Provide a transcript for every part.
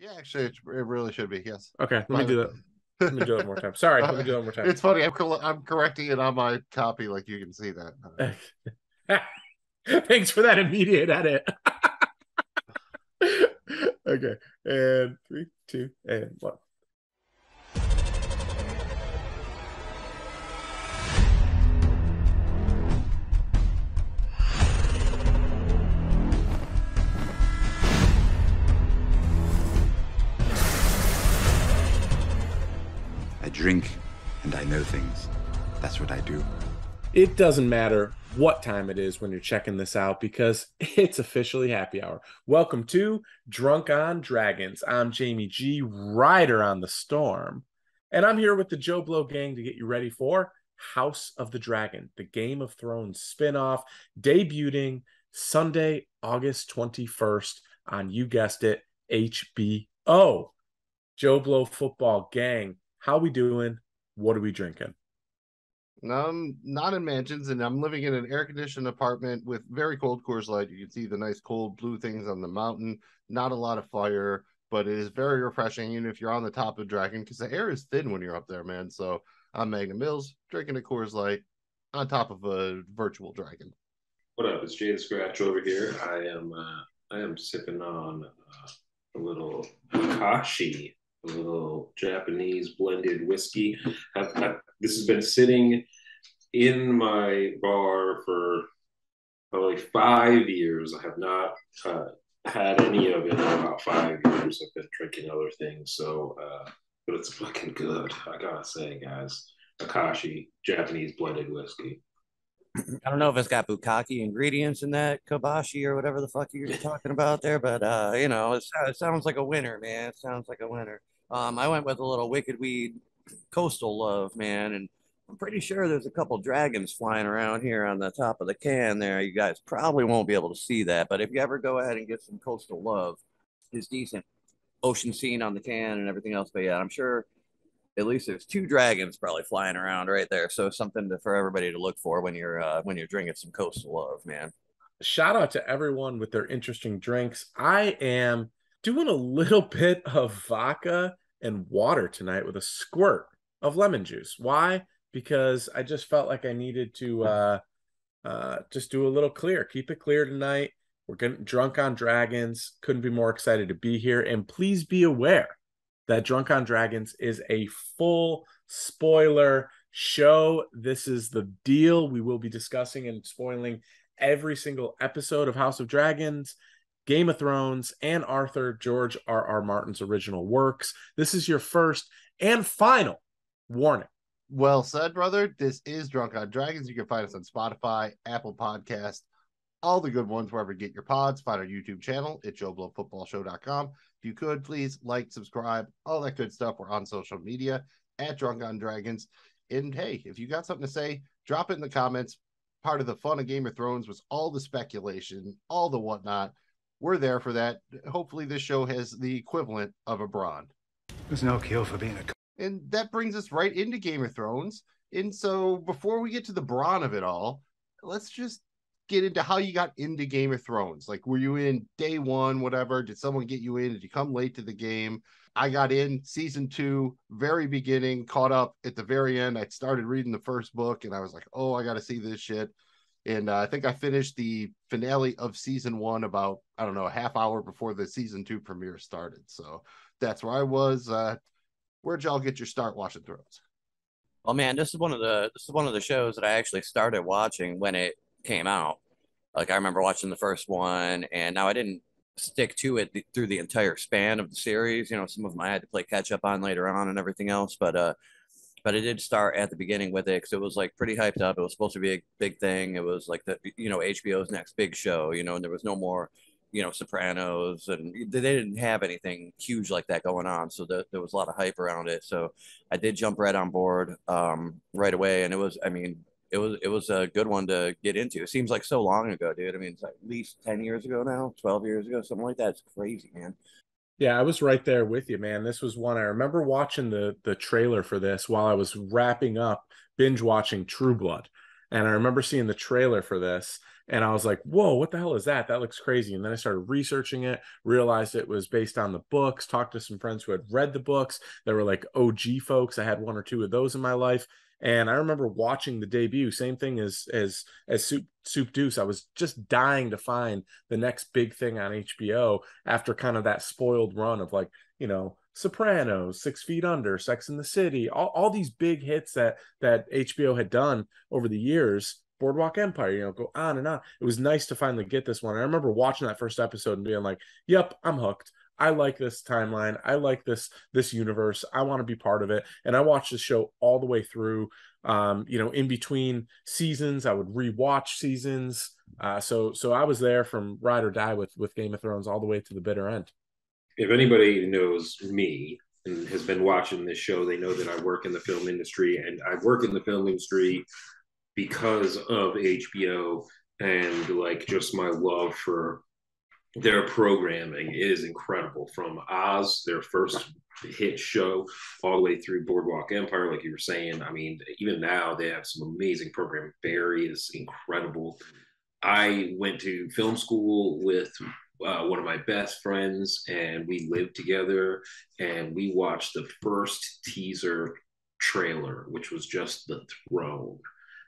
Yeah, actually, it really should be. Yes. Okay, let me do that. Let me do it one more time. Sorry, let me do it one more time. It's funny. I'm correcting it on my copy, like you can see that. Thanks for that immediate edit. Okay, and 3, 2, and 1. I drink and I know things. That's what I do. It doesn't matter what time it is when you're checking this out because it's officially happy hour. Welcome to Drunk on Dragons. I'm Jamie G, rider on the storm, and I'm here with the Joe Blow gang to get you ready for House of the Dragon, the Game of Thrones spinoff, debuting Sunday, August 21st on, you guessed it, HBO. Joe Blow football gang, how we doing? What are we drinking? Not in mansions, and I'm living in an air-conditioned apartment with very cold Coors Light. You can see the nice cold blue things on the mountain. Not a lot of fire, but it is very refreshing, even if you're on the top of Dragon, because the air is thin when you're up there, man. So I'm Magnum Mills, drinking a Coors Light on top of a virtual dragon. What up? It's Jay the Scratch over here. I am sipping on a little Akashi, a little Japanese blended whiskey. This has been sitting in my bar for probably 5 years. I have not had any of it in about 5 years. I've been drinking other things, but it's fucking good. I gotta say, guys, Akashi Japanese blended whiskey. I don't know if it's got bukkake ingredients in that kabashi or whatever the fuck you're talking about there, but it sounds like a winner, man. It sounds like a winner. I went with a little Wicked Weed Coastal Love, man, and I'm pretty sure there's a couple dragons flying around here on the top of the can there. You guys probably won't be able to see that, but if you ever go ahead and get some Coastal Love, it's decent. Ocean scene on the can and everything else, but yeah, I'm sure at least there's 2 dragons probably flying around right there. So something for everybody to look for when you're drinking some Coastal Love, man. Shout out to everyone with their interesting drinks. I am doing a little bit of vodka and water tonight with a squirt of lemon juice. Why? Because I just felt like I needed to just do a little clear. Keep it clear tonight. We're getting drunk on dragons. Couldn't be more excited to be here. And please be aware that Drunk on Dragons is a full spoiler show. This is the deal. We will be discussing and spoiling every single episode of House of Dragons, Game of Thrones, and George R.R. Martin's original works. This is your first and final warning. Well said, brother. This is Drunk on Dragons. You can find us on Spotify, Apple Podcast, all the good ones wherever you get your pods. Find our YouTube channel at joeblowfootballshow.com. If you could, please like, subscribe, all that good stuff. We're on social media at Drunk on Dragons. And hey, if you got something to say, drop it in the comments. Part of the fun of Game of Thrones was all the speculation, all the whatnot. We're there for that. Hopefully this show has the equivalent of a Bronn. There's no cure for being a... And that brings us right into Game of Thrones. And so before we get to the Bronn of it all, let's just get into how you got into Game of Thrones. Like, were you in day one, whatever? Did someone get you in? Did you come late to the game? I got in season 2, very beginning, caught up at the very end. I started reading the first book and I was like, oh, I got to see this shit. And I think I finished the finale of season 1 about, I don't know, a half hour before the season 2 premiere started. So that's where I was. Where'd y'all get your start watching Thrones? Well, man, this is one of the shows that I actually started watching when it came out. Like, I remember watching the first one, and now I didn't stick to it through the entire span of the series. You know, some of them I had to play catch up on later on and everything else, but it did start at the beginning with it because it was like pretty hyped up. It was supposed to be a big thing. It was like HBO's next big show, and there was no more Sopranos, and they didn't have anything huge like that going on, so there was a lot of hype around it. So I did jump right on board right away, and it was a good one to get into. It seems like so long ago, dude. I mean, it's like at least 10 years ago now, 12 years ago, something like that. It's crazy, man. Yeah, I was right there with you, man. This was one I remember watching the trailer for this while I was wrapping up binge watching True Blood. And I remember seeing the trailer for this, and I was like, whoa, what the hell is that? That looks crazy. And then I started researching it, realized it was based on the books, talked to some friends who had read the books. They were like OG folks. I had one or two of those in my life. And I remember watching the debut, same thing as Soupdeuce. I was just dying to find the next big thing on HBO after kind of that spoiled run of like, Sopranos, 6 Feet Under, Sex and the City, all these big hits that HBO had done over the years. Boardwalk Empire, go on and on. It was nice to finally get this one. I remember watching that first episode and being like, yep, I'm hooked. I like this timeline. I like this universe. I want to be part of it. And I watched the show all the way through. In between seasons, I would rewatch seasons. So I was there from ride or die with Game of Thrones all the way to the bitter end. If anybody knows me and has been watching this show, they know that I work in the film industry, and I work in the film industry because of HBO and like just my love for their programming is incredible. From Oz, their first hit show, all the way through Boardwalk Empire, like you were saying. I mean, even now they have some amazing programming. Barry is incredible. I went to film school with one of my best friends, and we lived together, and we watched the first teaser trailer, which was just the throne.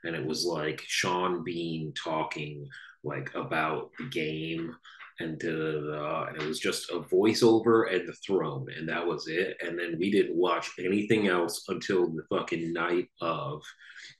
And it was like Sean Bean talking like about the game and and it was just a voiceover and the throne, and that was it. And then we didn't watch anything else until the fucking night of,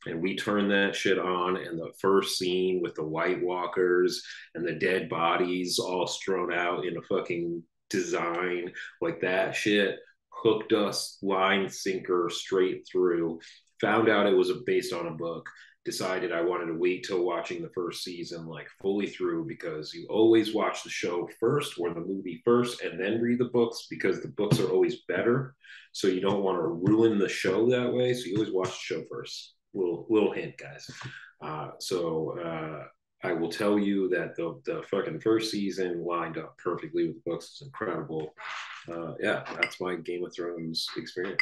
and we turned that shit on, and the first scene with the White Walkers and the dead bodies all strewn out in a fucking design like that shit hooked us line sinker straight through. Found out it was based on a book, decided I wanted to wait till watching the first season like fully through, because you always watch the show first or the movie first and then read the books, because the books are always better. So you don't want to ruin the show that way. So you always watch the show first. Little hint, guys. I will tell you that the fucking first season lined up perfectly with the books. It's incredible. That's my Game of Thrones experience.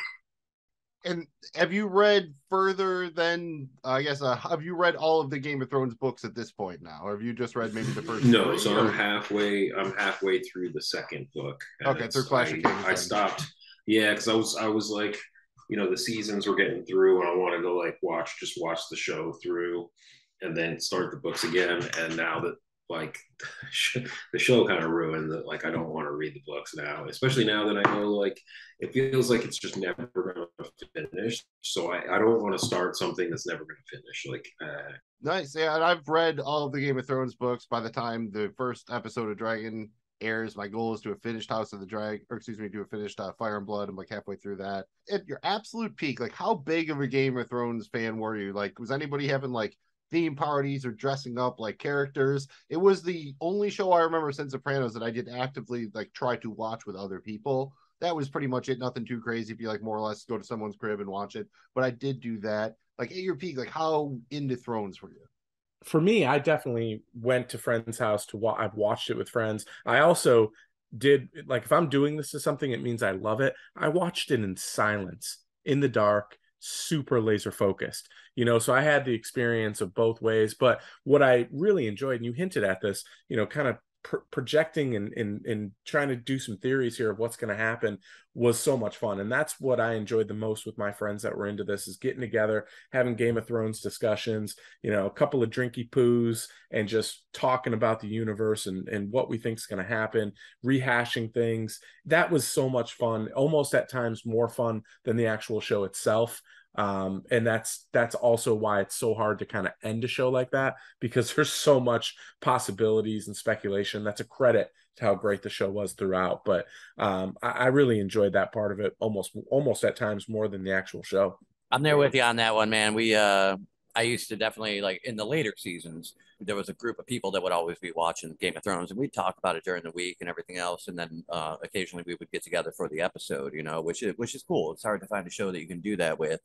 And have you read further than, have you read all of the Game of Thrones books at this point now? Or have you just read maybe the first? No, so I'm halfway through the second book. Okay, through Clash of Kings. I stopped. Yeah, because I was like, the seasons were getting through, and I want to go like watch the show through and then start the books again. And now that like the show kind of ruined that, like I don't want to read the books now, especially now that I know like it feels like it's just never going to finish. So I don't want to start something that's never going to finish. Nice. Yeah, and I've read all of the Game of Thrones books. By the time the first episode of Dragon airs, my goal is to have finished House of the Dragon, to have finished Fire and Blood. I'm like halfway through that. At your absolute peak, like how big of a Game of Thrones fan were you? Like, was anybody having like theme parties or dressing up like characters? It was the only show I remember since Sopranos that I did actively like try to watch with other people. That was pretty much it. Nothing too crazy. If you like more or less go to someone's crib and watch it, but I did do that. Like at your peak, like how into Thrones were you? For me, I definitely went to friends' house I've watched it with friends. I also did, like, if I'm doing this to something, it means I love it. I watched it in silence, in the dark, super laser focused, so I had the experience of both ways. But what I really enjoyed, and you hinted at this, kind of projecting and trying to do some theories here of what's going to happen, was so much fun. And that's what I enjoyed the most with my friends that were into this, is getting together, having Game of Thrones discussions, a couple of drinky poos, and just talking about the universe and what we think is going to happen, rehashing things. That was so much fun, almost at times more fun than the actual show itself. And that's also why it's so hard to kind of end a show like that, because there's so much possibilities and speculation. That's a credit to how great the show was throughout. But I really enjoyed that part of it almost at times more than the actual show. I'm there with you on that one, man. I used to definitely, like, in the later seasons, there was a group of people that would always be watching Game of Thrones, and we'd talk about it during the week and everything else. And then occasionally we would get together for the episode, which is cool. It's hard to find a show that you can do that with.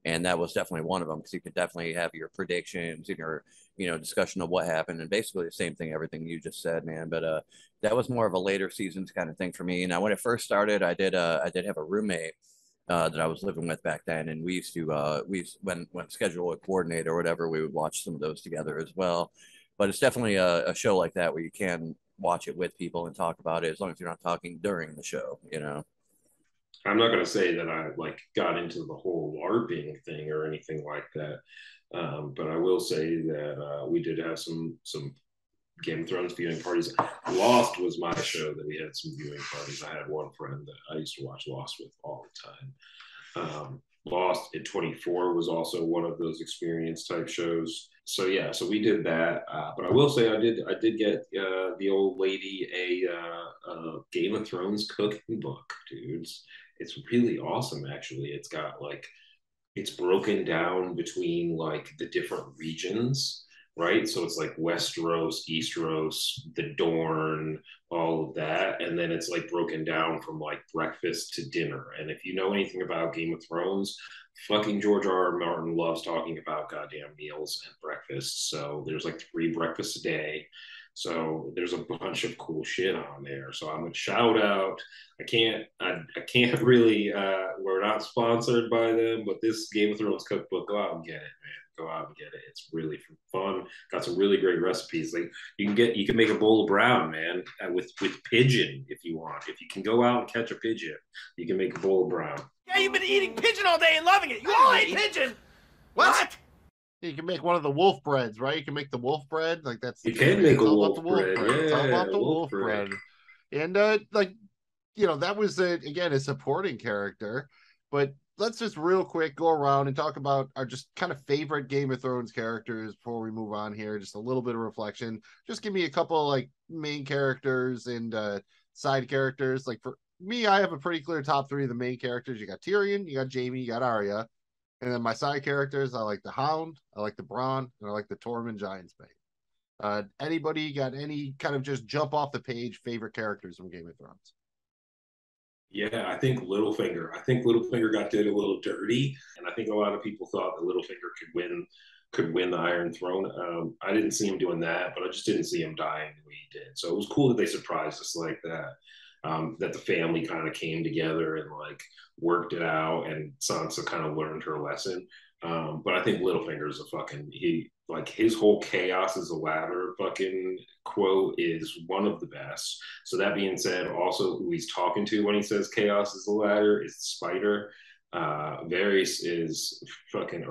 And that was definitely one of them, because you could definitely have your predictions and your, discussion of what happened, and basically the same thing, everything you just said, man. But that was more of a later seasons kind of thing for me. Now, when it first started, I did have a roommate, that I was living with back then, and we used to when schedule would coordinate or whatever, we would watch some of those together as well. But it's definitely a show like that where you can watch it with people and talk about it as long as you're not talking during the show, you know. I'm not going to say that I like got into the whole LARPing thing or anything like that, but I will say that we did have some Game of Thrones viewing parties. Lost was my show that we had some viewing parties. I had one friend that I used to watch Lost with all the time. Lost at 24 was also one of those experience type shows. So yeah, so we did that. But I will say I did get the old lady a Game of Thrones cooking book, dudes. It's really awesome, actually. It's got like it's broken down between like the different regions, right? So it's like Westeros, Easteros, the Dorne, all of that. And then it's like broken down from like breakfast to dinner. And if you know anything about Game of Thrones, fucking George R.R. Martin loves talking about goddamn meals and breakfasts. So there's like 3 breakfasts a day. So there's a bunch of cool shit on there. So I'm gonna shout out. I can't really. We're not sponsored by them, but this Game of Thrones cookbook, go out and get it, man. Go out and get it. It's really fun. Got some really great recipes. Like you can make a bowl of brown, man, with pigeon if you want. If you can go out and catch a pigeon, you can make a bowl of brown. Yeah, you've been eating pigeon all day and loving it. You all ate pigeon. What? You can make one of the wolf breads, right? You can make the wolf bread. Like that's you can make a wolf bread. Yeah, it's all about the wolf bread. And like that was again a supporting character. But let's just real quick go around and talk about our just kind of favorite Game of Thrones characters before we move on here. Just a little bit of reflection. Just give me a couple like main characters and side characters. Like for me, I have a pretty clear top 3 of the main characters. You got Tyrion, you got Jaime, you got Arya. And then my side characters, I like the Hound, I like the Bronn, and I like the Tormund Giantsbane. Anybody got any kind of just jump off the page favorite characters from Game of Thrones? Yeah, I think Littlefinger. I think Littlefinger got did a little dirty, and I think a lot of people thought that Littlefinger could win the Iron Throne. I didn't see him doing that, but I just didn't see him dying the way he did. So it was cool that they surprised us like that. That the family kind of came together and like worked it out, and Sansa kind of learned her lesson. But I think Littlefinger's his whole chaos is a ladder fucking quote is one of the best. So that being said, also who he's talking to when he says chaos is a ladder is Spider. Varys is fucking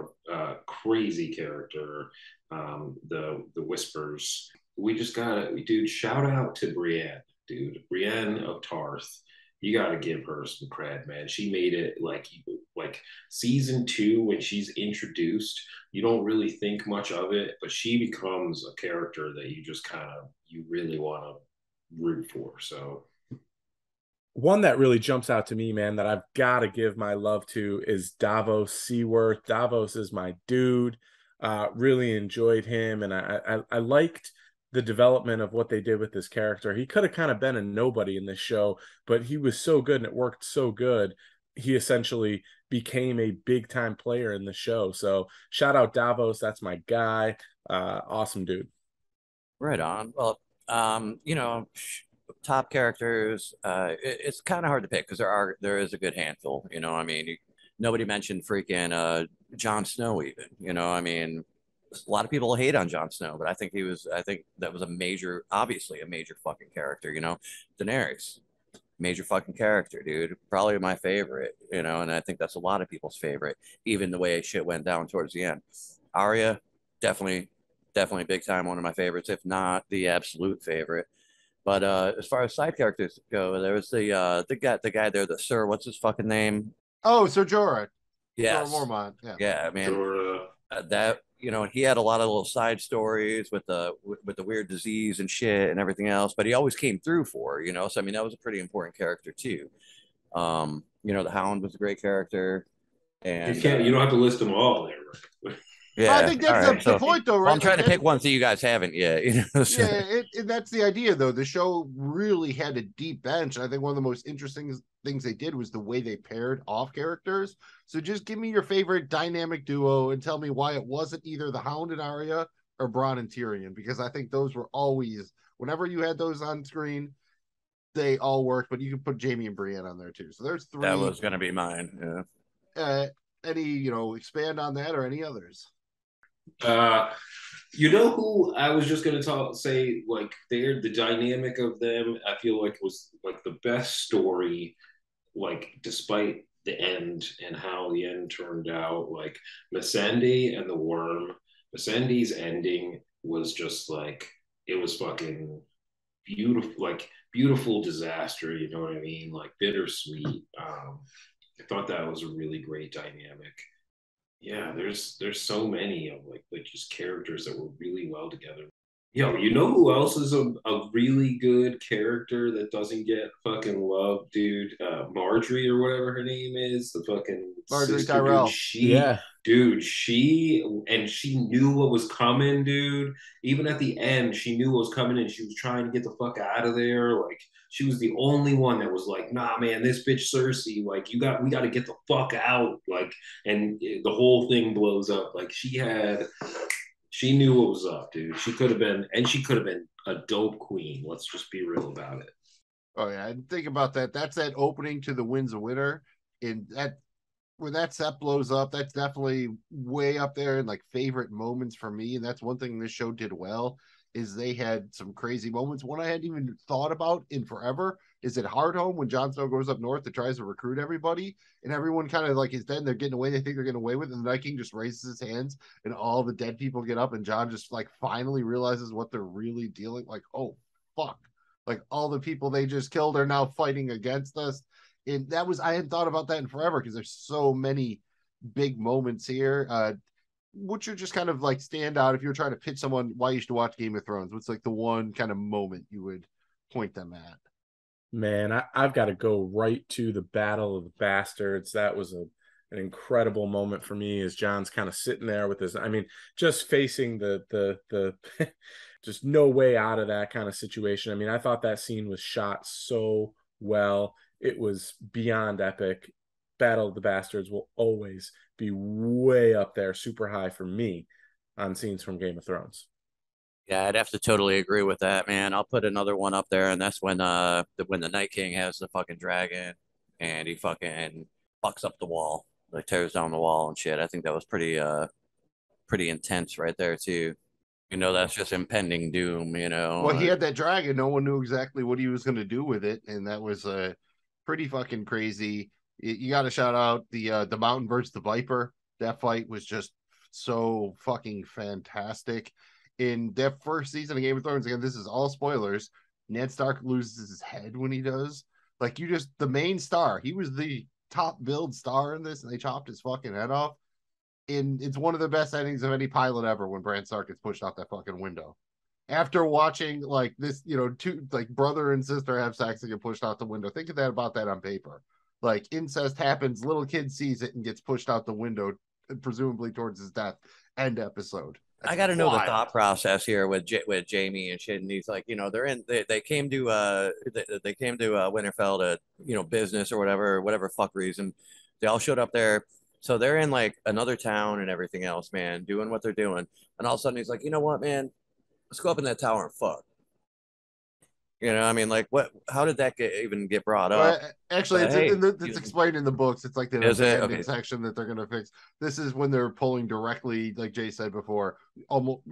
crazy character. The Whispers. We just gotta, dude. Shout out to Brienne, dude. Brienne of Tarth. You got to give her some cred, man. She made it like season 2 when she's introduced. You don't really think much of it, but she becomes a character that you just you really want to root for. So one that really jumps out to me, man, that I've got to give my love to is Davos Seaworth. Davos is my dude. Really enjoyed him, and I liked the development of what they did with this character. He could have kind of been a nobody in this show, but he was so good and it worked so good. He essentially became a big time player in the show. So shout out Davos. That's my guy. Awesome dude. Right on. Well, top characters, it's kind of hard to pick because there is a good handful, I mean, nobody mentioned freaking Jon Snow even, I mean, a lot of people hate on Jon Snow, but I think that was obviously a major fucking character, Daenerys, major fucking character, dude. Probably my favorite, and I think that's a lot of people's favorite, even the way shit went down towards the end. Arya, definitely big time one of my favorites, if not the absolute favorite. But as far as side characters go, there was the guy there, the Sir, what's his fucking name? Oh, Sir Jorah. Yes. Jorah Mormont. Yeah, man. Jorah. That he had a lot of little side stories with the weird disease and shit and everything else, but he always came through for her, so I mean that was a pretty important character too. The Hound was a great character, and you don't have to list them all there, right? Yeah, I think that's the point, though, right? Well, I'm trying to pick ones that you guys haven't yet. So. Yeah, that's the idea, though. The show really had a deep bench, and I think one of the most interesting things they did was the way they paired off characters. So just give me your favorite dynamic duo and tell me why it wasn't either the Hound and Arya or Bronn and Tyrion, because I think those were always, whenever you had those on screen, they all work, but you can put Jamie and Brienne on there too. So there's 3. That was gonna be mine. Yeah. Any expand on that or any others? You know who I was just gonna say like the dynamic of them. I feel like was like the best story, like despite the end and how the end turned out. Like Missandei and the Worm. Missandei's ending was just like it was fucking beautiful, like beautiful disaster. You know what I mean? Like bittersweet. I thought that was a really great dynamic. Yeah, there's so many of like just characters that were really well together. Yo, you know who else is a really good character that doesn't get fucking love, dude? Marjorie or whatever her name is, the fucking Marjorie sister, Tyrell. Dude, she knew what was coming, dude. Even at the end, she knew what was coming and she was trying to get the fuck out of there. Like she was the only one that was like, nah, man, this bitch Cersei, like we got to get the fuck out. Like, and the whole thing blows up. Like she knew what was up, dude. She could have been a dope queen. Let's just be real about it. Oh yeah, and think about that. That's that opening to the Winds of Winter. In that when that set blows up, that's definitely way up there in like favorite moments for me. And that's one thing this show did well is they had some crazy moments. One I hadn't even thought about in forever is at Hardhome when Jon Snow goes up north and tries to recruit everybody, and everyone kind of like is dead and they're getting away. They think they're getting away with it, and the Night King just raises his hands, and all the dead people get up, and Jon just like finally realizes what they're really dealing. Like, oh fuck! Like all the people they just killed are now fighting against us. And that was I hadn't thought about that in forever because there's so many big moments here. What's your just kind of like stand out if you were trying to pitch someone why you should watch Game of Thrones? What's like the one kind of moment you would point them at? Man, I've got to go right to the Battle of the Bastards. That was an incredible moment for me as John's kind of sitting there with his, I mean, just facing the just no way out of that kind of situation. I mean, I thought that scene was shot so well. It was beyond epic. Battle of the Bastards will always be way up there, super high for me on scenes from Game of Thrones. Yeah, I'd have to totally agree with that, man. I'll put another one up there, and that's when the Night King has the fucking dragon and he fucking fucks up the wall, like tears down the wall and shit. I think that was pretty intense right there too. You know, that's just impending doom, you know. Well, he had that dragon, no one knew exactly what he was going to do with it, and that was pretty fucking crazy. You got to shout out the Mountain versus the Viper. That fight was just so fucking fantastic. In that first season of Game of Thrones, again, this is all spoilers. Ned Stark loses his head when he does. Like the main star, he was the top billed star in this, and they chopped his fucking head off. And it's one of the best endings of any pilot ever when Bran Stark gets pushed out that fucking window. After watching like this, two like brother and sister have sex and get pushed out the window. Think of that about that on paper. Like incest happens, little kid sees it and gets pushed out the window, presumably towards his death. End episode. I got to know the thought process here with Jamie and shit. And he's like, they came to Winterfell to business or whatever fuck reason. They all showed up there, so they're in like another town and everything else, man, doing what they're doing. And all of a sudden he's like, you know what, man, let's go up in that tower and fuck. I mean, like, what? How did that even get brought up? Well, actually, it's explained in the books. It's like the ending section that they're going to fix. This is when they're pulling directly, like Jay said before, almost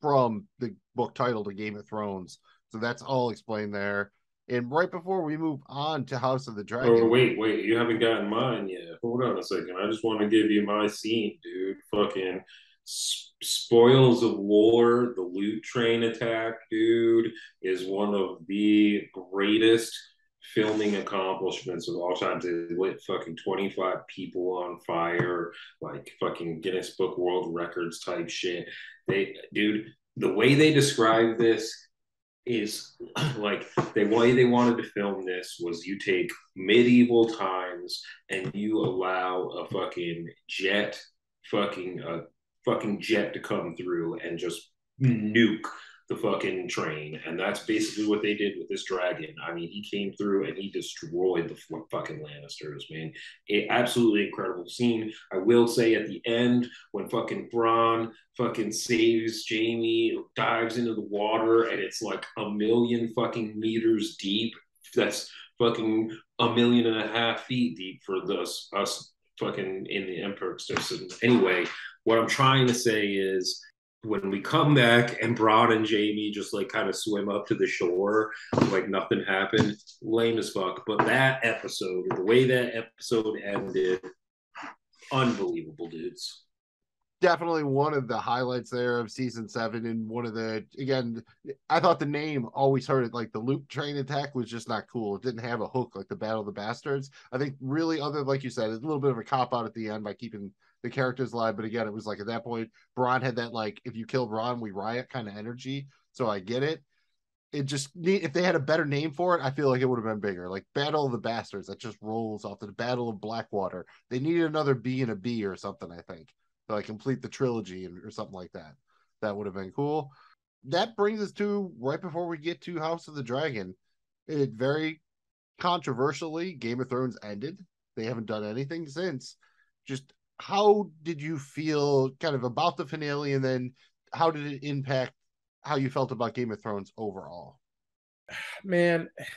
from the book title to Game of Thrones. So that's all explained there. And right before we move on to House of the Dragon. Oh, wait, you haven't gotten mine yet. Hold on a second. I just want to give you my scene, dude. Fucking spoils of war, the loot train attack, dude, is one of the greatest filming accomplishments of all time. They lit fucking 25 people on fire, like fucking Guinness Book World Records type shit. The way they describe this is like the way they wanted to film this was you take medieval times and you allow a fucking jet to come through and just nuke the fucking train. And that's basically what they did with this dragon. I mean, he came through and he destroyed the fucking Lannisters, man. Absolutely incredible scene. I will say at the end, when fucking Bronn fucking saves Jamie, dives into the water, and it's like a million fucking meters deep that's fucking 1.5 million feet deep for us fucking in the Emperor system. Anyway, what I'm trying to say is when we come back and Bron and Jamie just like kind of swim up to the shore like nothing happened, lame as fuck. But that episode, the way that episode ended, unbelievable, dudes. Definitely one of the highlights there of season 7, and one of the, again, I thought the name, always heard it like the loop train attack, was just not cool. It didn't have a hook like the Battle of the Bastards. I think really, other, like you said, it's a little bit of a cop out at the end by keeping the characters alive, but again, it was like at that point Bron had that like, if you kill Bron we riot kind of energy, so I get it. It just if they had a better name for it, I feel like it would have been bigger. Like Battle of the Bastards, that just rolls off. The Battle of Blackwater, they needed another B and a B or something, I think, to like complete the trilogy or something like that. That would have been cool. That brings us to right before we get to House of the Dragon. It very controversially, Game of Thrones ended. They haven't done anything since. Just how did you feel kind of about the finale, and then how did it impact how you felt about Game of Thrones overall? Man, it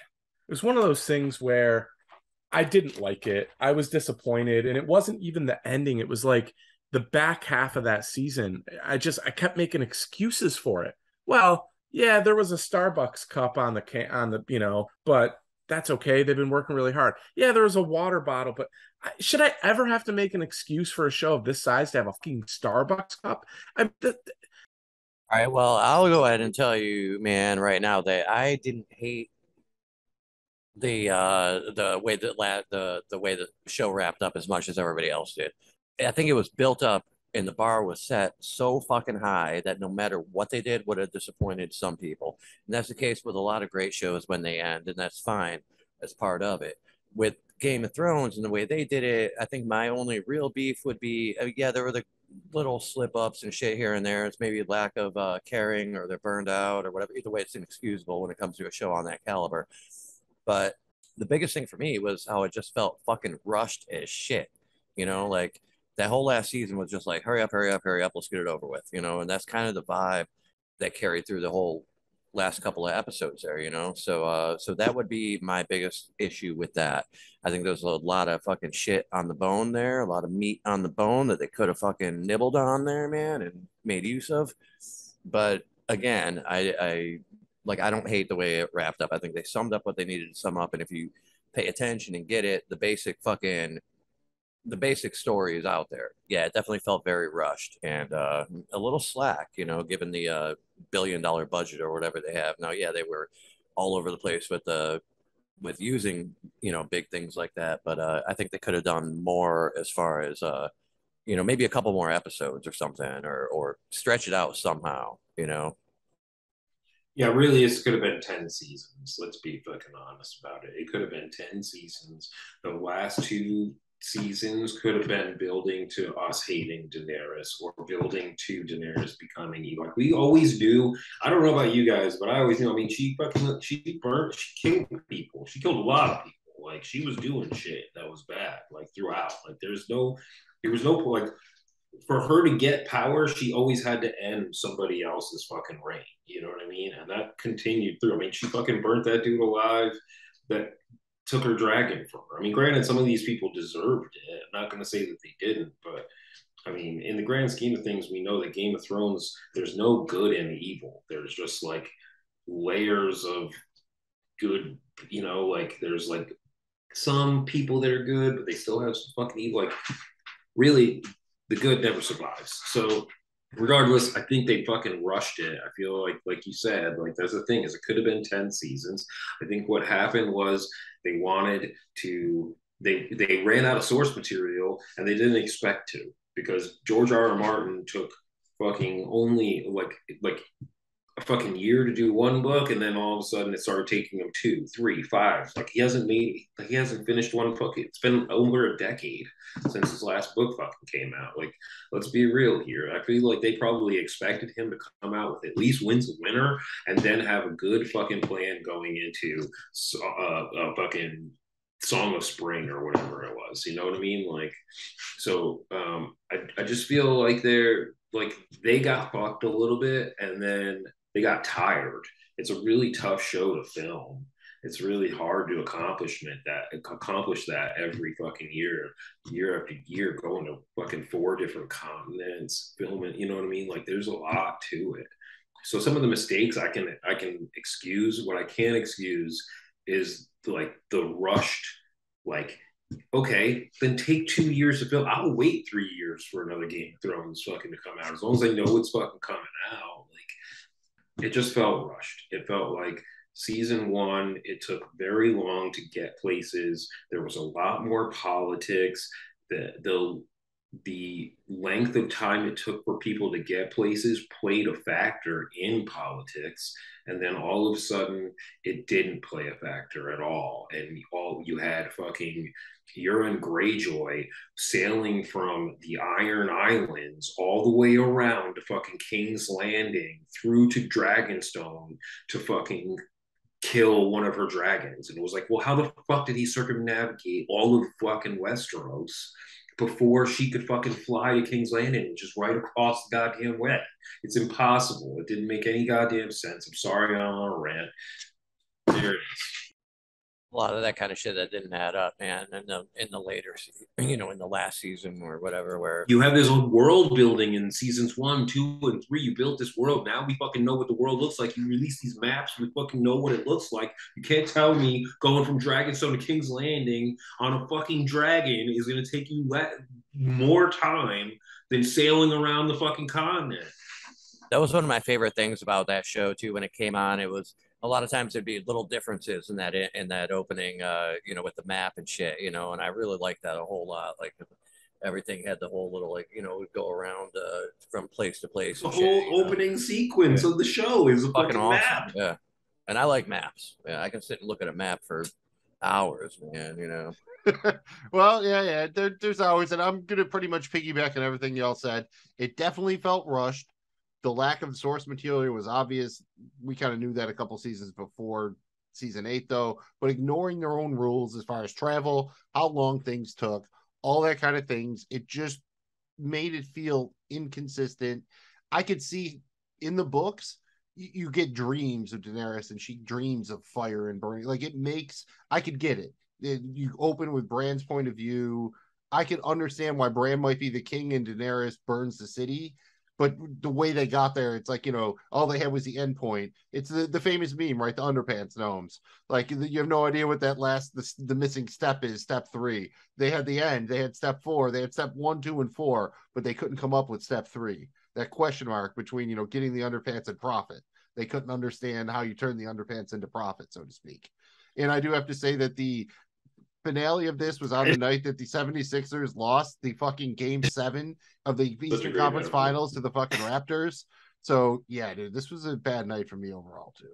was one of those things where I didn't like it. I was disappointed, and it wasn't even the ending. It was like the back half of that season. I kept making excuses for it. Well, yeah, there was a Starbucks cup on the but that's okay. They've been working really hard. Yeah, there was a water bottle, but should I ever have to make an excuse for a show of this size to have a fucking Starbucks cup? All right, well, I'll go ahead and tell you, man, right now that I didn't hate the way that the way the show wrapped up as much as everybody else did. I think it was built up and the bar was set so fucking high that no matter what they did would have disappointed some people. And that's the case with a lot of great shows when they end, and that's fine as part of it. With Game of Thrones and the way they did it, I think my only real beef would be, yeah, there were the little slip ups and shit here and there. It's maybe lack of caring, or they're burned out or whatever. Either way, it's inexcusable when it comes to a show on that caliber. But the biggest thing for me was how it just felt fucking rushed as shit. You know, like that whole last season was just like, hurry up, hurry up, hurry up, let's get it over with, you know, and that's kind of the vibe that carried through the whole last couple of episodes there, you know. So that would be my biggest issue with that. I think there's a lot of fucking shit on the bone there, a lot of meat on the bone that they could have fucking nibbled on there, man, and made use of. But again, I don't hate the way it wrapped up. I think they summed up what they needed to sum up, and if you pay attention and get it, the basic story is out there. Yeah, it definitely felt very rushed and a little slack, you know, given the $1 billion budget or whatever they have now. Yeah, they were all over the place with using, you know, big things like that, but I think they could have done more as far as you know, maybe a couple more episodes or something, or stretch it out somehow, you know. Yeah, really, it could have been 10 seasons. Let's be fucking honest about it. It could have been 10 seasons. The last 2 seasons could have been building to us hating Daenerys, or building to Daenerys becoming evil. Like we always do. I don't know about you guys, but I always knew. I mean, she killed people. She killed a lot of people. Like she was doing shit that was bad, like throughout. Like there was no like for her to get power, she always had to end somebody else's fucking reign. You know what I mean? And that continued through. I mean, she fucking burnt that dude alive. That took her dragon from her. I mean, granted, some of these people deserved it. I'm not going to say that they didn't, but I mean, in the grand scheme of things, we know that Game of Thrones, there's no good and evil. There's just like layers of good, you know, like there's like some people that are good, but they still have some fucking evil. Like, really, the good never survives. So regardless, I think they fucking rushed it. I feel like you said, like that's the thing, is it could have been 10 seasons. I think what happened was they wanted to they ran out of source material, and they didn't expect to, because George R.R. Martin took fucking only like a fucking year to do one book, and then all of a sudden it started taking him 2, 3, 5. Like he hasn't finished one book. It's been over a decade since his last book fucking came out. Like, let's be real here. I feel like they probably expected him to come out with at least Wins a Winner, and then have a good fucking plan going into fucking Song of Spring or whatever it was. You know what I mean? Like, so I just feel like they got fucked a little bit, and then they got tired. It's a really tough show to film. it's really hard to accomplish that every fucking year after year, going to fucking 4 different continents, filming. You know what I mean? Like, there's a lot to it. So some of the mistakes I can excuse. What I can't excuse is like the rushed, like, okay, then take 2 years to film. I'll wait 3 years for another Game of Thrones fucking to come out, as long as I know it's fucking coming out. Like, it just felt rushed. It felt like season 1, it took very long to get places. There was a lot more politics. The length of time it took for people to get places played a factor in politics, and then all of a sudden it didn't play a factor at all, and all you had fucking Euron Greyjoy sailing from the Iron Islands all the way around to fucking King's Landing through to Dragonstone to fucking kill one of her dragons. And it was like, well, how the fuck did he circumnavigate all of fucking Westeros before she could fucking fly to King's Landing, which is right across the goddamn way? It's impossible. It didn't make any goddamn sense. I'm sorry I'm on a rant. There it is. A lot of that kind of shit that didn't add up, man. In the later, in the last season or whatever, where you have this world building in seasons 1, 2, and 3. You built this world. Now we fucking know what the world looks like. You release these maps. We fucking know what it looks like. You can't tell me going from Dragonstone to King's Landing on a fucking dragon is going to take you more time than sailing around the fucking continent. That was one of my favorite things about that show too. When it came on, it was a lot of times there'd be little differences in that opening, with the map and shit, and I really liked that a whole lot. Like, everything had the whole little, would go around from place to place. The whole opening sequence of the show is a fucking awesome. map. Yeah, and I like maps. Yeah, I can sit and look at a map for hours, man. Well, yeah. There's always, and I'm gonna pretty much piggyback on everything y'all said. It definitely felt rushed. The lack of source material was obvious. We kind of knew that a couple seasons before season 8, though. But ignoring their own rules as far as travel, how long things took, all that kind of things, it just made it feel inconsistent. I could see in the books, you get dreams of Daenerys, and she dreams of fire and burning. Like, I could get it. You open with Bran's point of view. I could understand why Bran might be the king and Daenerys burns the city. But the way they got there, it's like, all they had was the end point. It's the famous meme, right? The underpants gnomes. Like, you have no idea what that the missing step is, step 3. They had the end. They had step 4. They had step 1, 2, and 4, but they couldn't come up with step 3. That question mark between, getting the underpants and profit. They couldn't understand how you turn the underpants into profit, so to speak. And I do have to say that the finale of this was on the night that the 76ers lost the fucking game 7 of the Eastern Conference Finals to the fucking Raptors. So yeah, dude, this was a bad night for me overall too.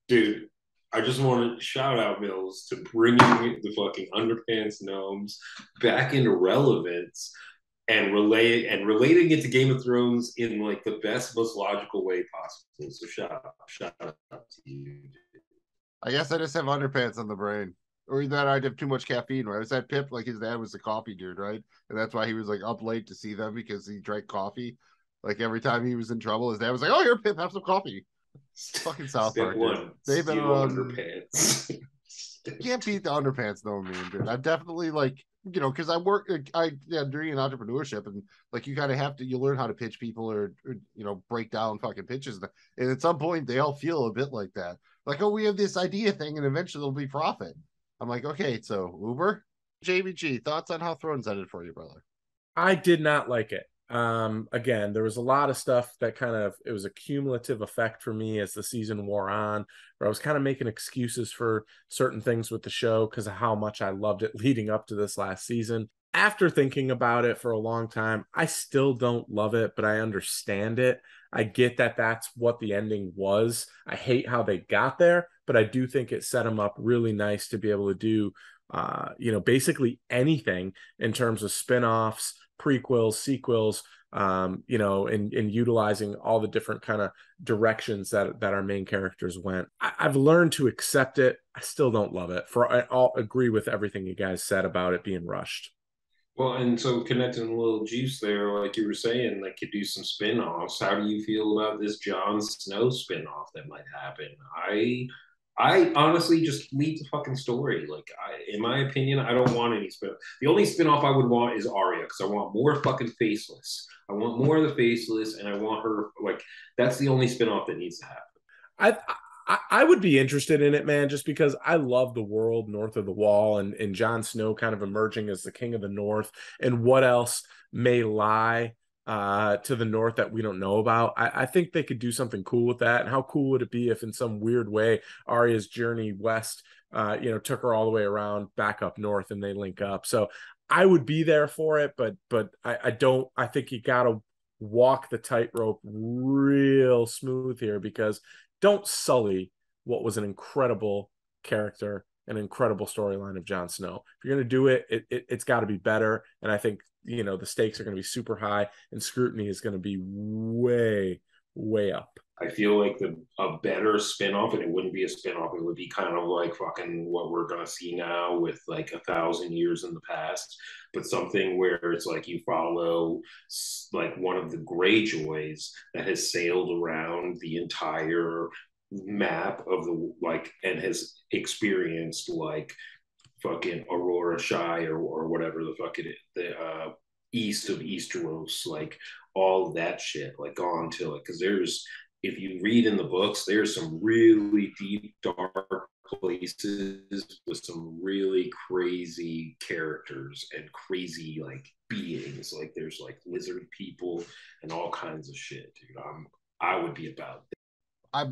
Dude, I just want to shout out Mills to bringing the fucking underpants gnomes back into relevance and relating it to Game of Thrones in like the best, most logical way possible. So shout out to you. I guess I just have underpants on the brain. Or that I'd have too much caffeine, right? Was that Pip? Like, his dad was a coffee dude, right? And that's why he was like up late to see them, because he drank coffee. Like, every time he was in trouble, his dad was like, "Oh, here, Pip, have some coffee." Fucking South Park, dude. They've been around. Underpants. Can't beat the underpants, though, man, dude. I definitely because I work, doing entrepreneurship, and like, you kind of have to, you learn how to pitch people, or break down fucking pitches, and at some point they all feel a bit like that. Like, oh, we have this idea thing, and eventually there'll be profit. I'm like, okay, so Uber? JVG, thoughts on how Thrones ended for you, brother? I did not like it. Again, there was a lot of stuff that it was a cumulative effect for me as the season wore on, where I was kind of making excuses for certain things with the show because of how much I loved it leading up to this last season. After thinking about it for a long time, I still don't love it, but I understand it. I get that that's what the ending was. I hate how they got there, but I do think it set them up really nice to be able to do, basically anything in terms of spinoffs, prequels, sequels, and utilizing all the different kind of directions that our main characters went. I've learned to accept it. I still don't love it. I'll agree with everything you guys said about it being rushed. Well, and so connecting a little juice there, like you were saying, like, could do some spin-offs. How do you feel about this Jon Snow spin-off that might happen? I honestly just leave the fucking story. Like, in my opinion, I don't want any spin. The only spinoff I would want is Arya because I want more fucking faceless. I want more of the faceless, and I want her like that's the only spinoff that needs to happen. I would be interested in it, man, just because I love the world north of the wall and Jon Snow kind of emerging as the king of the north and what else may lie to the north that we don't know about. I think they could do something cool with that. And how cool would it be if in some weird way Arya's journey west, took her all the way around back up north and they link up. So I would be there for it, but I think you got to walk the tightrope real smooth here because don't sully what was an incredible character, an incredible storyline of Jon Snow. If you're going to do it, it's got to be better. And I think, the stakes are going to be super high and scrutiny is going to be way, way up. I feel like a better spinoff, and it wouldn't be a spinoff, it would be kind of like fucking what we're gonna see now with like 1,000 years in the past, but something where it's like you follow like one of the Greyjoys that has sailed around the entire map of the like and has experienced like fucking Aurora Shy or whatever the fuck it is, the east of Easteros, like all that shit, like gone to it, because if you read in the books, there's some really deep, dark places with some really crazy characters and crazy like beings. Like there's like lizard people and all kinds of shit, dude. I would be about that. I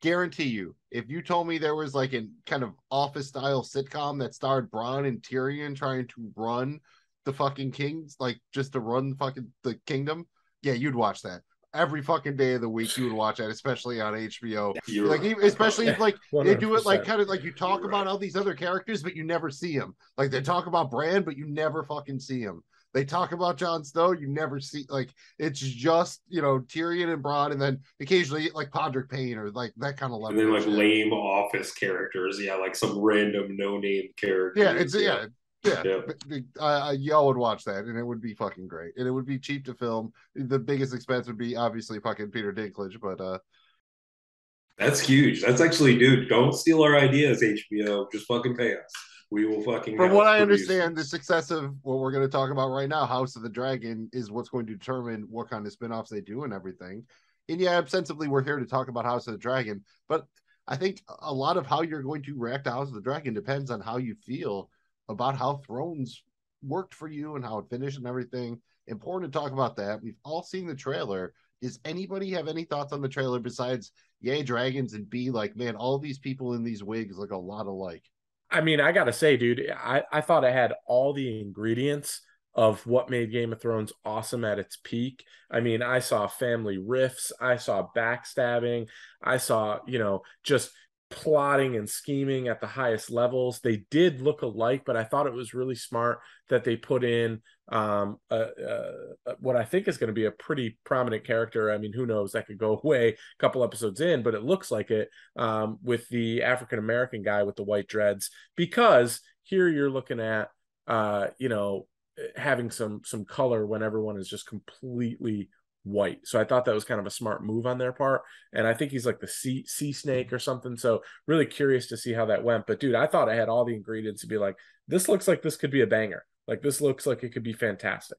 guarantee you, if you told me there was like a kind of office style sitcom that starred Bronn and Tyrion trying to run the fucking kings, like just to run fucking the kingdom, yeah, you'd watch that. Every fucking day of the week you would watch that, especially on HBO. Like especially if like 100%. They do it like kind of like you talk about all these other characters, but you never see them. Like they talk about Bran, but you never fucking see him. They talk about Jon Snow, you never see, like it's just Tyrion and Bronn, and then occasionally like Podrick Payne or like that kind of level. And then like lame office characters, yeah, like some random no-name characters. Yeah, it's y'all would watch that and it would be fucking great and it would be cheap to film. The biggest expense would be obviously fucking Peter Dinklage, but that's huge. That's actually, dude, don't steal our ideas, HBO. Just fucking pay us. We will fucking. From what I understand, the success of what we're going to talk about right now, House of the Dragon, is what's going to determine what kind of spinoffs they do and everything. And yeah, ostensibly we're here to talk about House of the Dragon, but I think a lot of how you're going to react to House of the Dragon depends on how you feel about how Thrones worked for you and how it finished and everything. Important to talk about that. We've all seen the trailer. Does anybody have any thoughts on the trailer besides yay dragons and B like, man, all these people in these wigs look a lot alike? I mean, I gotta say, dude, I thought I had all the ingredients of what made Game of Thrones awesome at its peak. I mean, I saw family rifts, I saw backstabbing, I saw, just plotting and scheming at the highest levels. They did look alike, but I thought it was really smart that they put in what I think is going to be a pretty prominent character. I mean, who knows, that could go away a couple episodes in, but it looks like it, with the African-American guy with the white dreads, because here you're looking at having some color when everyone is just completely white. So I thought that was kind of a smart move on their part. And I think he's like the sea snake or something. So really curious to see how that went. But dude, I thought I had all the ingredients to be like, this looks like this could be a banger. Like this looks like it could be fantastic.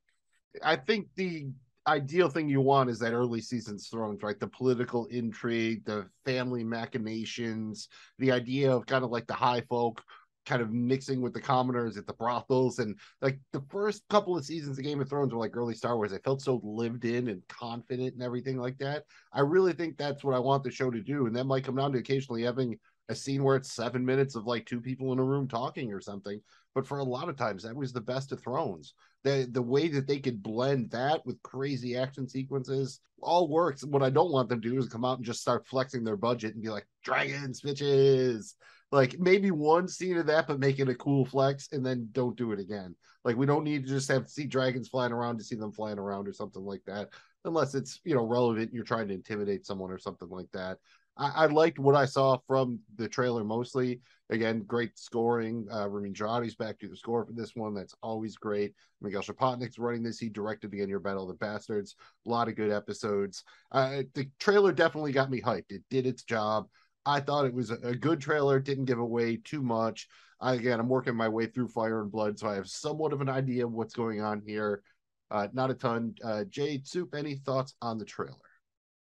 I think the ideal thing you want is that early season's Thrones, right? The political intrigue, the family machinations, the idea of kind of like the high folk kind of mixing with the commoners at the brothels. And like the first couple of seasons of Game of Thrones were like early Star Wars. I felt so lived in and confident and everything like that. I really think that's what I want the show to do. And that might come down to occasionally having a scene where it's 7 minutes of like two people in a room talking or something. But for a lot of times that was the best of Thrones. The way that they could blend that with crazy action sequences all works. What I don't want them to do is come out and just start flexing their budget and be like, dragons, bitches. Like maybe one scene of that, but make it a cool flex and then don't do it again. Like we don't need to just have to see dragons flying around to see them flying around or something like that, unless it's, relevant. You're trying to intimidate someone or something like that. I liked what I saw from the trailer mostly. Again, great scoring. Ramin Djawadi's back to the score for this one. That's always great. Miguel Sapochnik's running this. He directed the Your Battle of the Bastards. A lot of good episodes. The trailer definitely got me hyped. It did its job. I thought it was a good trailer. Didn't give away too much. I'm working my way through Fire and Blood, so I have somewhat of an idea of what's going on here. Not a ton. Jade, Soup, any thoughts on the trailer?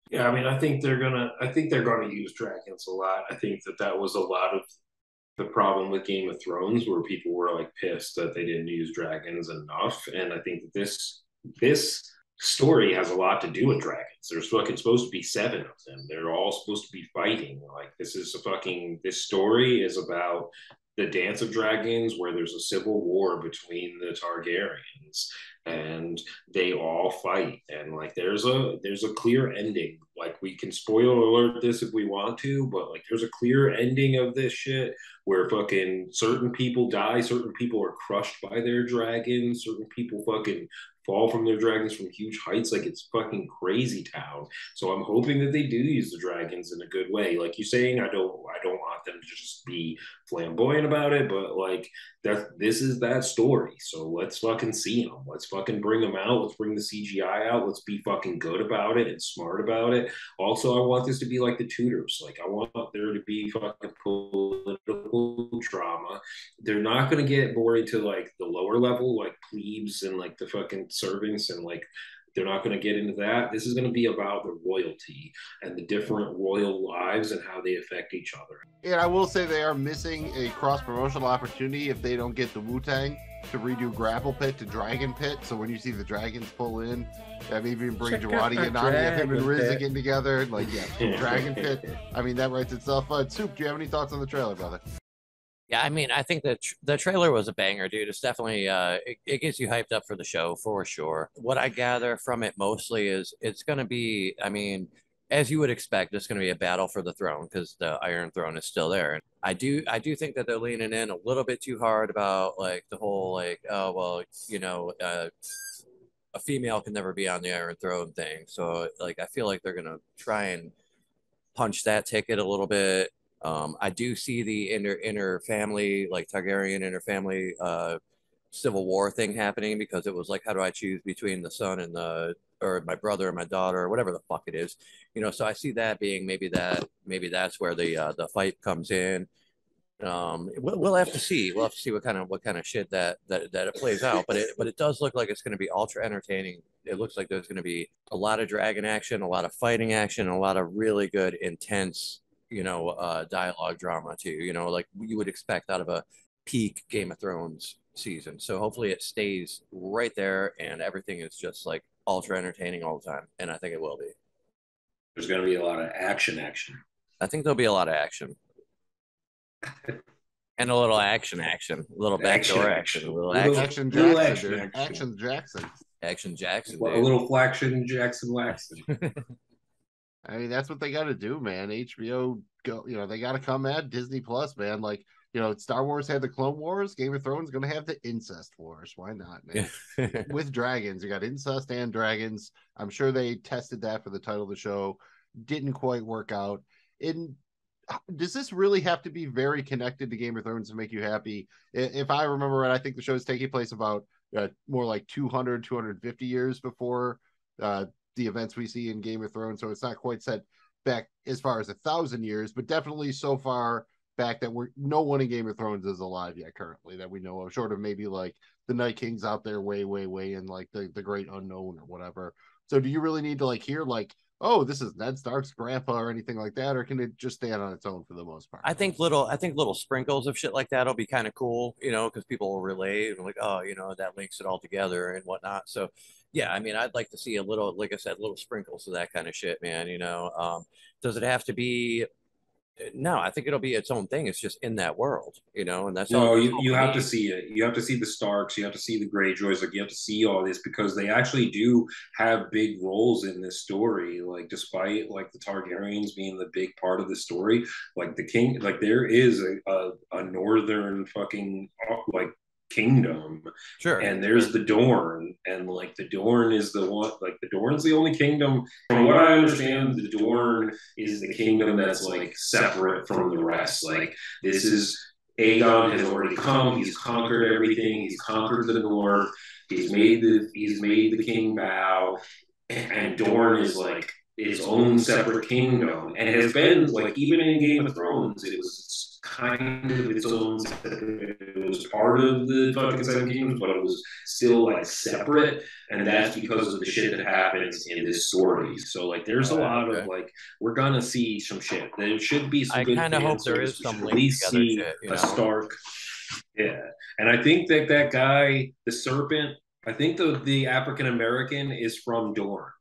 Yeah, I mean, I think they're gonna use dragons a lot. I think that was a lot of the problem with Game of Thrones, where people were like pissed that they didn't use dragons enough. And I think that this story has a lot to do with dragons. There's fucking supposed to be 7 of them. They're all supposed to be fighting. Like this story is about the Dance of Dragons, where there's a civil war between the Targaryens, and they all fight. And like there's a clear ending. Like, we can spoiler alert this if we want to, but like there's a clear ending of this shit where fucking certain people die, certain people are crushed by their dragons, certain people fucking fall from their dragons from huge heights. Like, it's fucking crazy town. So I'm hoping that they do use the dragons in a good way. Like you saying, I don't want them to just be flamboyant about it, but like this is that story. So let's fucking see them. Let's fucking bring them out. Let's bring the CGI out. Let's be fucking good about it and smart about it. Also, I want this to be like the Tudors. Like, I want there to be fucking political drama. They're not going to get more into like the lower level, like plebes and like the fucking servants, and like they're not going to get into that. This is going to be about the royalty and the different royal lives and how they affect each other. And I will say they are missing a cross-promotional opportunity if they don't get the Wu-Tang to redo Grapple Pit to Dragon Pit. So when you see the dragons pull in, maybe even bring Jawadi and Nani, him and Riz getting together. Like, Dragon Pit. I mean, that writes itself. Soup, do you have any thoughts on the trailer, brother? Yeah, I mean, I think that the trailer was a banger, dude. It's definitely it gets you hyped up for the show for sure. What I gather from it mostly is it's going to be, I mean, as you would expect, it's going to be a battle for the throne because the Iron Throne is still there. And I do think that they're leaning in a little bit too hard about like the whole like, oh well, a female can never be on the Iron Throne thing. So like I feel like they're going to try and punch that ticket a little bit. I do see the inner family, like Targaryen inner family civil war thing happening, because it was like, how do I choose between the son and or my brother and my daughter, or whatever the fuck it is, so I see that being maybe that's where the fight comes in. We'll have to see. We'll have to see what kind of shit that it plays out. But it does look like it's going to be ultra entertaining. It looks like there's going to be a lot of dragon action, a lot of fighting action, a lot of really good, intense, dialogue drama too, like you would expect out of a peak Game of Thrones season. So hopefully it stays right there and everything is just like ultra entertaining all the time. And I think it will be. There's going to be a lot of action. I think there'll be a lot of action. And a little action, a little backdoor action, a little action Jackson. Action Jackson. A little flaction Jackson. I mean, that's what they got to do, man. HBO, they got to come at Disney Plus, man. Like, Star Wars had the Clone Wars. Game of Thrones going to have the Incest Wars. Why not, man? With dragons. You got incest and dragons. I'm sure they tested that for the title of the show. Didn't quite work out. Does this really have to be very connected to Game of Thrones to make you happy? If I remember right, I think the show is taking place about more like 200, 250 years before the events we see in Game of Thrones. So it's not quite set back as far as 1,000 years, but definitely so far back that no one in Game of Thrones is alive yet currently that we know of, short of maybe like the Night King's out there way in like the great unknown or whatever. So do you really need to like hear like, oh, this is Ned Stark's grandpa or anything like that, or can it just stand on its own for the most part? I think little sprinkles of shit like that'll be kind of cool, because people will relate and like, oh, that links it all together and whatnot. So yeah, I mean, I'd like to see a little, like I said, little sprinkles of that kind of shit, man. Does it have to be? No, I think it'll be its own thing. It's just in that world, and that's all. You have to see it. You have to see the Starks. You have to see the Greyjoys. Like, you have to see all this because they actually do have big roles in this story. Like, despite like the Targaryens being the big part of the story, like the king, like there is a northern fucking like kingdom, sure, and there's the Dorne, and like the Dorne is the one, like the Dorne's the only kingdom, from what I understand. The Dorne is the kingdom that's like separate from the rest. Like, this is Aegon has already come, he's conquered everything, he's conquered the North, he's made the king bow, and Dorne is like its own separate kingdom, and it has been like even in Game of Thrones, it was kind of its own. It was part of the fucking Seven Kingdoms, but it was still like separate, and that's because of the shit that happens in this story. So like, there's a lot of like, we're gonna see some shit. There should be some I good kind of fan hope there service. is We some should at linked least together see shit, you a know? Stark. Yeah, and I think that that guy, the Serpent, I think the African American is from Dorne.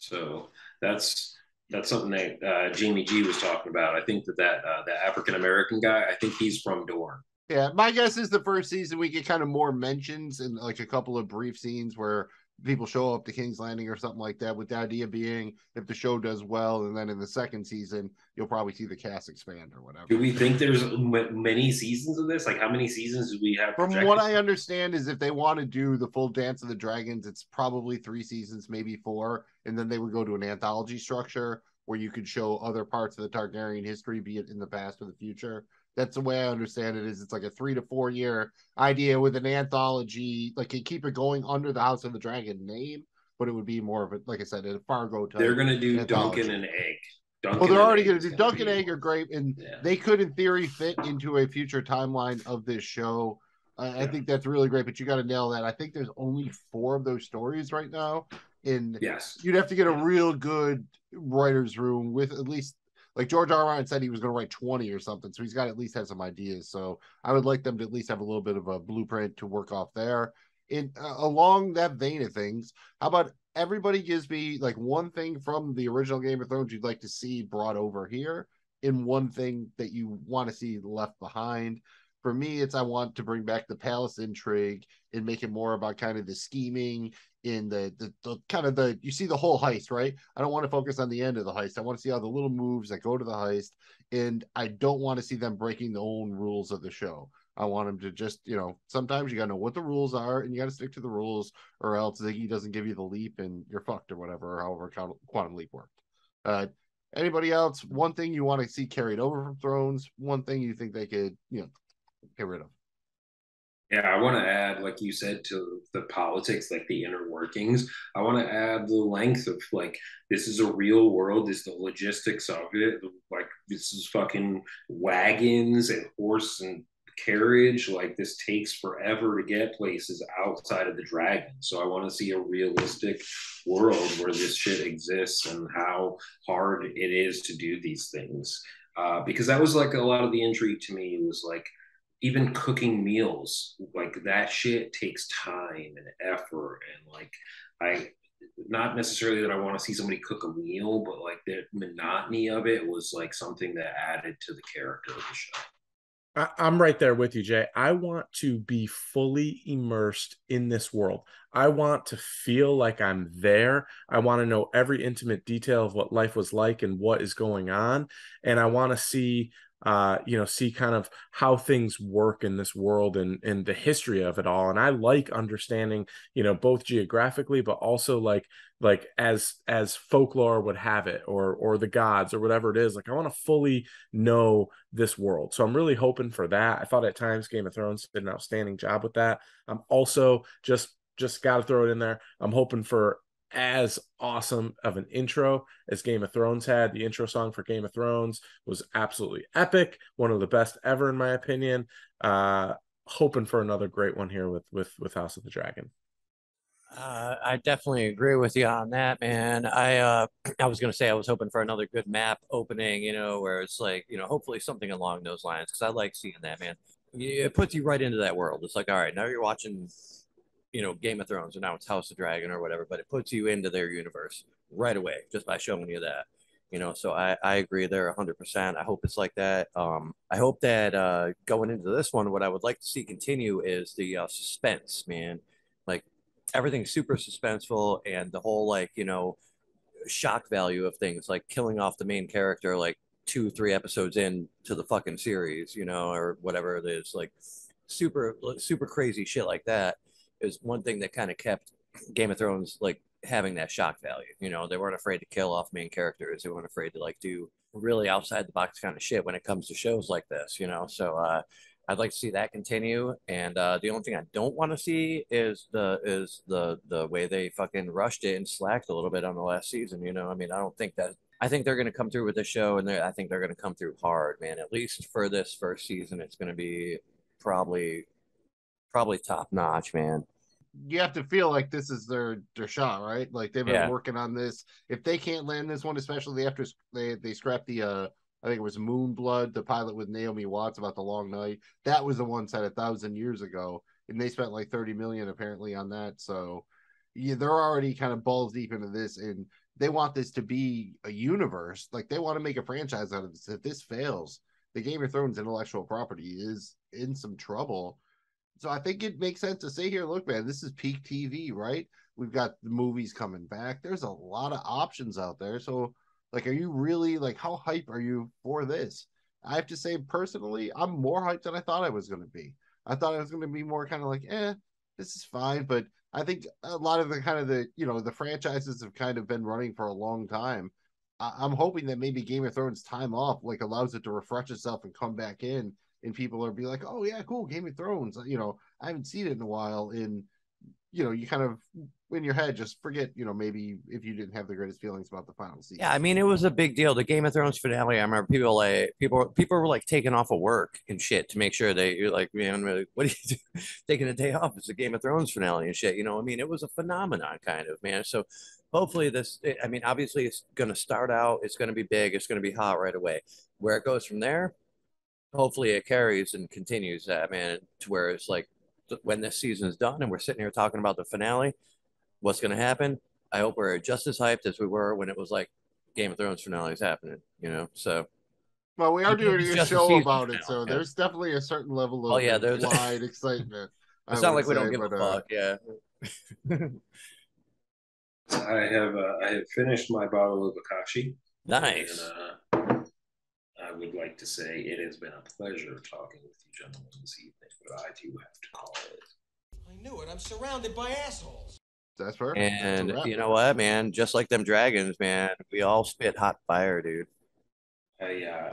So that's something that Jamie G was talking about. I think that the African American guy, I think he's from Dorne. Yeah, my guess is the first season we get kind of more mentions and like a couple of brief scenes where people show up to King's Landing or something like that, with the idea being if the show does well, and then in the second season you'll probably see the cast expand or whatever. Do we think there's many seasons of this? Like, how many seasons do we have From projected? what I understand is if they want to do the full Dance of the Dragons, it's probably 3 seasons, maybe 4, and then they would go to an anthology structure where you could show other parts of the Targaryen history, be it in the past or the future. That's the way I understand it. Is it's like a 3 to 4 year idea with an anthology, like you keep it going under the House of the Dragon name, but it would be more of a, like I said, a Fargo type. They're gonna do anthology. Duncan and Egg. Duncan well, they're already going Egg to do is gonna Duncan be- Egg are great, and Yeah. they could, in theory, fit into a future timeline of this show. I think that's really great, but you got to nail that. I think there's only 4 of those stories right now, and Yes. you'd have to get a real good writer's room with at least, like George R.R. said he was going to write 20 or something, so he's got to at least have some ideas. So I would like them to at least have a little bit of a blueprint to work off there. In along that vein of things, how about everybody gives me like one thing from the original Game of Thrones you'd like to see brought over here, and one thing that you want to see left behind. For me, it's I want to bring back the palace intrigue and make it more about kind of the scheming in the kind of the, you see the whole heist, right? I don't want to focus on the end of the heist. I want to see all the little moves that go to the heist, and I don't want to see them breaking the own rules of the show. I want them to just, sometimes you got to know what the rules are and you got to stick to the rules, or else Ziggy doesn't give you the leap and you're fucked or whatever, or however Quantum Leap worked. Anybody else? One thing you want to see carried over from Thrones, one thing you think they could, get rid of. Yeah, I want to add, like you said, to the politics, like the inner workings. I want to add the length of like, this is a real world. This is the logistics of it. Like, this is fucking wagons and horse and carriage. Like, this takes forever to get places outside of the dragon. So I want to see a realistic world where this shit exists and how hard it is to do these things. Because that was like a lot of the intrigue to me was like, even cooking meals, like that shit takes time and effort, and like I, not necessarily that I want to see somebody cook a meal, but like the monotony of it was like something that added to the character of the show. I'm right there with you, Jay. I want to be fully immersed in this world. I want to feel like I'm there. I want to know every intimate detail of what life was like and what is going on. And I want to see see kind of how things work in this world and the history of it all. And I like understanding, both geographically, but also like as folklore would have it, or the gods or whatever it is. Like, I want to fully know this world. So I'm really hoping for that. I thought at times Game of Thrones did an outstanding job with that. I'm also just got to throw it in there. I'm hoping for as awesome of an intro as Game of Thrones had. The intro song for Game of Thrones was absolutely epic, one of the best ever in my opinion. Hoping for another great one here with House of the Dragon. I definitely agree with you on that, man. I was gonna say I was hoping for another good map opening, where it's like, hopefully something along those lines, because I like seeing that, man. It puts you right into that world. It's like, all right, now you're watching Game of Thrones, and now it's House of Dragon or whatever, but it puts you into their universe right away just by showing you that. So I agree there 100%. I hope it's like that. I hope that going into this one, what I would like to see continue is the suspense, man. Like, everything's super suspenseful, and the whole shock value of things, like killing off the main character like 2-3 episodes in to the fucking series, or whatever it is, like super crazy shit like that is one thing that kind of kept Game of Thrones like having that shock value. They weren't afraid to kill off main characters. They weren't afraid to like do really outside the box kind of shit when it comes to shows like this. So I'd like to see that continue. And the only thing I don't want to see is the way they fucking rushed it and slacked a little bit on the last season. You know, I mean, I don't think that. I think they're going to come through with the show, and I think they're going to come through hard, man. At least for this first season, it's going to be probably top notch, man. You have to feel like this is their shot, right? Like they've been working on this. If they can't land this one, especially after they scrapped the I think it was Moonblood, the pilot with Naomi Watts about the long night. That was the one set 1,000 years ago, and they spent like 30 million apparently on that. So yeah, they're already kind of balls deep into this, and they want this to be a universe. Like they want to make a franchise out of this. If this fails, the Game of Thrones intellectual property is in some trouble. So I think it makes sense to say here, look, man, this is peak TV, right? We've got the movies coming back. There's a lot of options out there. So, like, are you really, like, how hype are you for this? I have to say, personally, I'm more hyped than I thought I was going to be. I thought I was going to be more kind of like, this is fine. But I think a lot of the franchises have kind of been running for a long time. I'm hoping that maybe Game of Thrones time off, like, allows it to refresh itself and come back in. And people are be like, oh yeah, cool, Game of Thrones. I haven't seen it in a while. And you kind of in your head just forget, maybe if you didn't have the greatest feelings about the final season. Yeah, I mean, it was a big deal. The Game of Thrones finale. I remember people were like taking off of work and shit to make sure you're like, man, what are you do? Taking a day off? It's the Game of Thrones finale and shit. I mean, it was a phenomenon, kind of, man. So hopefully I mean, obviously it's going to start out. It's going to be big. It's going to be hot right away. Where it goes from there, hopefully it carries and continues that, man, to where it's like when this season is done and we're sitting here talking about the finale, what's going to happen? I hope we're just as hyped as we were when it was like Game of Thrones finale is happening, so. Well, we are doing a show about it, so there's definitely a certain level of implied excitement. It's not like we don't give a fuck, yeah. I have finished my bottle of Akashi. Nice. And, I would like to say it has been a pleasure talking with you gentlemen this evening, but I do have to call it. I knew it. I'm surrounded by assholes. That's fair. And you know what, man? Just like them dragons, man, we all spit hot fire, dude. Tyrion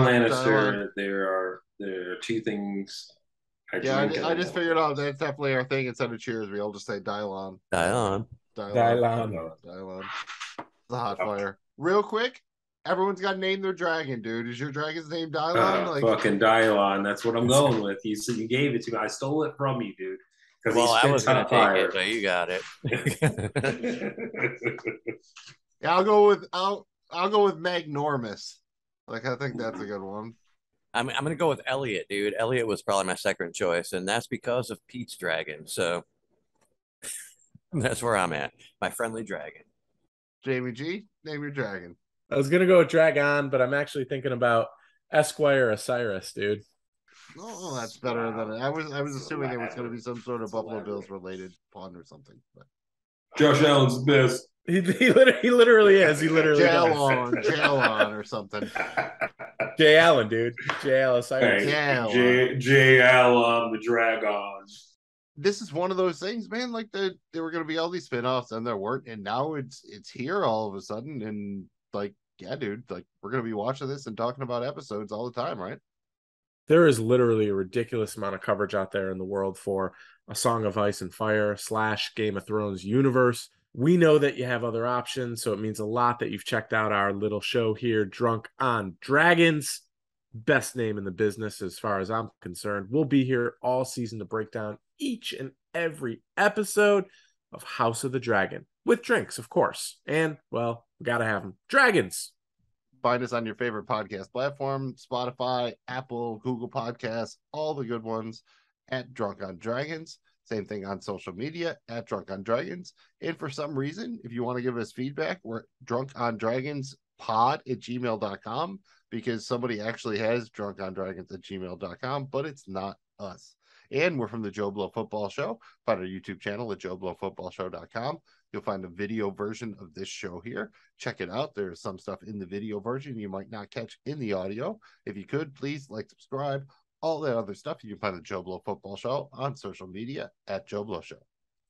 Lannister. There are two things. I just figured out that's definitely our thing. Instead of cheers, we all just say Dylon. Dylon. It's a hot fire. Real quick. Everyone's got to name their dragon, dude. Is your dragon's name Dylon? Fucking Dylon. That's what I'm going with. You gave it to me. I stole it from you, dude. Well, I was going to take it, but you got it. Yeah, I'll go with Magnormus. Like, I think that's a good one. I'm going to go with Elliot, dude. Elliot was probably my second choice, and that's because of Pete's dragon. So that's where I'm at. My friendly dragon. Jamie G, name your dragon. I was gonna go with Dragon, but I'm actually thinking about Esquire Osiris, dude. Oh, that's better than it. I was assuming it was gonna be some sort of Buffalo Bills related pun or something. But Josh Allen's the best. He literally is. He literally Jay Allen or something. Jay Allen, dude. Jay Allen Osiris. Jay Allen, the Dragon. This is one of those things, man. Like there were gonna be all these spinoffs, and there weren't, and now it's here all of a sudden, and like, yeah, dude, like we're gonna be watching this and talking about episodes all the time, right? There is literally a ridiculous amount of coverage out there in the world for A Song of Ice and Fire / Game of Thrones universe. We know that you have other options, so it means a lot that you've checked out our little show here, Drunk on Dragons. Best name in the business as far as I'm concerned. We'll be here all season to break down each and every episode of House of the Dragon. With drinks, of course. And, well, we got to have them. Dragons! Find us on your favorite podcast platform, Spotify, Apple, Google Podcasts, all the good ones at Drunk on Dragons. Same thing on social media at Drunk on Dragons. And for some reason, if you want to give us feedback, we're drunkondragonspod@gmail.com because somebody actually has drunkondragons@gmail.com, but it's not us. And we're from the Joe Blow Football Show. Find our YouTube channel at joeblowfootballshow.com. You'll find a video version of this show here. Check it out. There's some stuff in the video version you might not catch in the audio. If you could, please like, subscribe, all that other stuff. You can find the Joe Blow Football Show on social media at Joe Blow Show.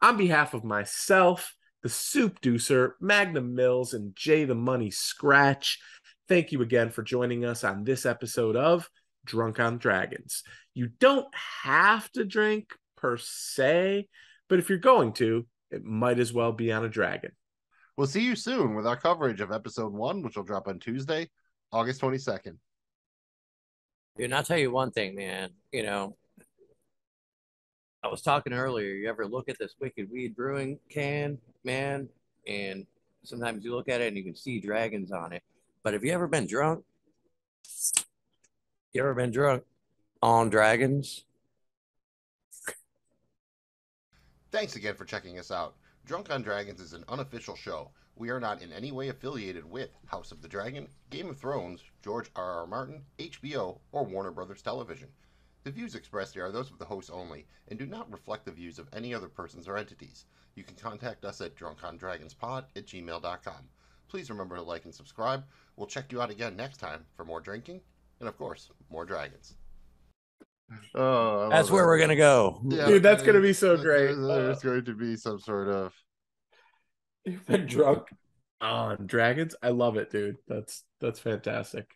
On behalf of myself, the Soupdeucer, Magnum Mills, and Jay the Money Scratch, thank you again for joining us on this episode of Drunk on Dragons. You don't have to drink per se, but if you're going to, it might as well be on a dragon. We'll see you soon with our coverage of episode 1, which will drop on Tuesday, August 22nd. And I'll tell you one thing, man. You know, I was talking earlier. You ever look at this Wicked Weed Brewing can, man? And sometimes you look at it and you can see dragons on it. But have you ever been drunk? You ever been drunk on dragons? Thanks again for checking us out. Drunk on Dragons is an unofficial show. We are not in any way affiliated with House of the Dragon, Game of Thrones, George R.R. Martin, HBO, or Warner Brothers Television. The views expressed here are those of the hosts only and do not reflect the views of any other persons or entities. You can contact us at drunkondragonspod@gmail.com. Please remember to like and subscribe. We'll check you out again next time for more drinking and, of course, more dragons. Oh, That's where we're gonna go. Yeah, Dude, that's gonna be so great. There's going to be some sort of. You've been drunk on dragons. I love it, dude. That's fantastic.